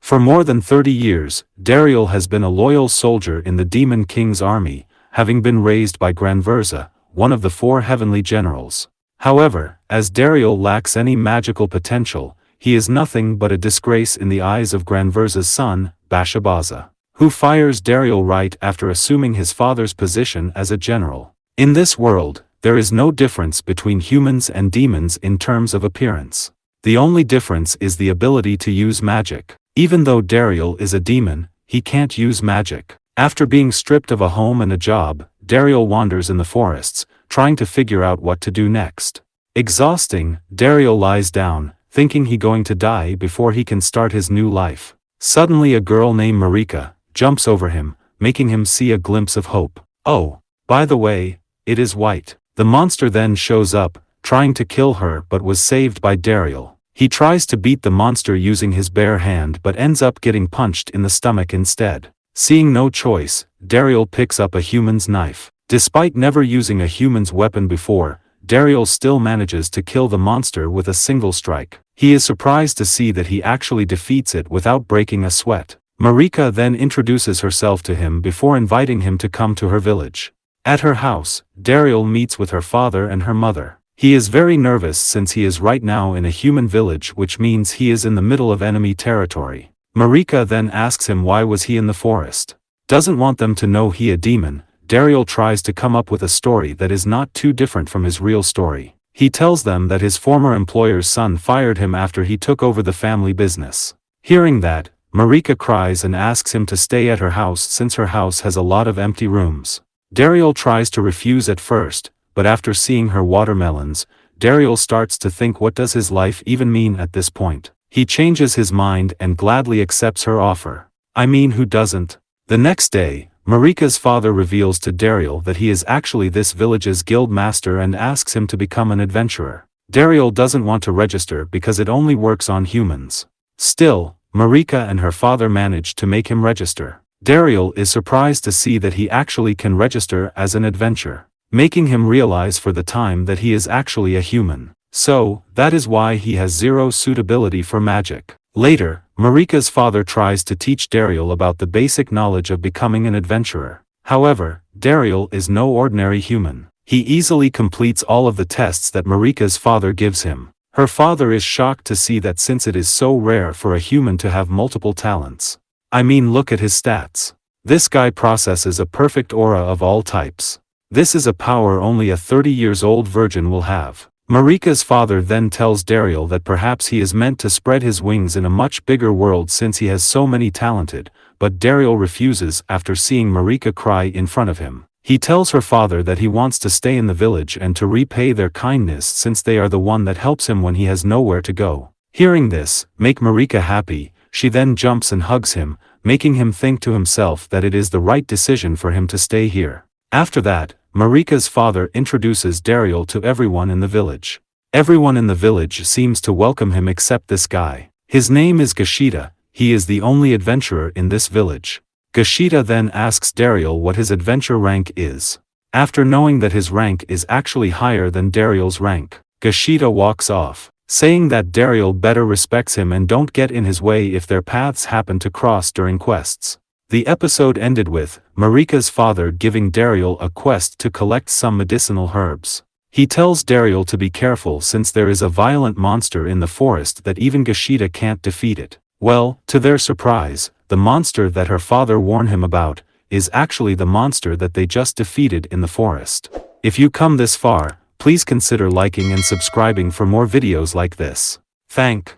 For more than 30 years, Dariel has been a loyal soldier in the Demon King's army, having been raised by Granverza, one of the 4 heavenly generals. However, as Dariel lacks any magical potential, he is nothing but a disgrace in the eyes of Granverza's son, Bashabaza, who fires Dariel right after assuming his father's position as a general. In this world, there is no difference between humans and demons in terms of appearance. The only difference is the ability to use magic. Even though Dariel is a demon, he can't use magic. After being stripped of a home and a job, Dariel wanders in the forests, trying to figure out what to do next. Exhausting, Dariel lies down, thinking he's going to die before he can start his new life. Suddenly a girl named Marika jumps over him, making him see a glimpse of hope. Oh, by the way, it is White. The monster then shows up, trying to kill her but was saved by Dariel. He tries to beat the monster using his bare hand but ends up getting punched in the stomach instead. Seeing no choice, Dariel picks up a human's knife. Despite never using a human's weapon before, Dariel still manages to kill the monster with a single strike. He is surprised to see that he actually defeats it without breaking a sweat. Marika then introduces herself to him before inviting him to come to her village. At her house, Dariel meets with her father and her mother. He is very nervous since he is right now in a human village, which means he is in the middle of enemy territory. Marika then asks him why was he in the forest. Doesn't want them to know he a demon. Dariel tries to come up with a story that is not too different from his real story. He tells them that his former employer's son fired him after he took over the family business. Hearing that, Marika cries and asks him to stay at her house since her house has a lot of empty rooms. Dariel tries to refuse at first, but after seeing her watermelons, Dariel starts to think, what does his life even mean at this point? He changes his mind and gladly accepts her offer. I mean, who doesn't? The next day, Marika's father reveals to Dariel that he is actually this village's guild master and asks him to become an adventurer. Dariel doesn't want to register because it only works on humans. Still, Marika and her father manage to make him register. Dariel is surprised to see that he actually can register as an adventurer, making him realize for the time that he is actually a human. So, that is why he has zero suitability for magic. Later, Marika's father tries to teach Dariel about the basic knowledge of becoming an adventurer. However, Dariel is no ordinary human. He easily completes all of the tests that Marika's father gives him. Her father is shocked to see that since it is so rare for a human to have multiple talents. I mean, look at his stats. This guy possesses a perfect aura of all types. This is a power only a 30-years-old virgin will have. Marika's father then tells Dariel that perhaps he is meant to spread his wings in a much bigger world since he has so many talented, but Dariel refuses after seeing Marika cry in front of him. He tells her father that he wants to stay in the village and to repay their kindness since they are the one that helps him when he has nowhere to go. Hearing this, make Marika happy, she then jumps and hugs him, making him think to himself that it is the right decision for him to stay here. After that, Marika's father introduces Dariel to everyone in the village. Everyone in the village seems to welcome him except this guy. His name is Gashida, he is the only adventurer in this village. Gashida then asks Dariel what his adventure rank is. After knowing that his rank is actually higher than Dariel's rank, Gashida walks off, saying that Dariel better respects him and don't get in his way if their paths happen to cross during quests. The episode ended with Marika's father giving Dariel a quest to collect some medicinal herbs. He tells Dariel to be careful since there is a violent monster in the forest that even Gashida can't defeat it. Well, to their surprise, the monster that her father warned him about is actually the monster that they just defeated in the forest. If you come this far, please consider liking and subscribing for more videos like this. Thank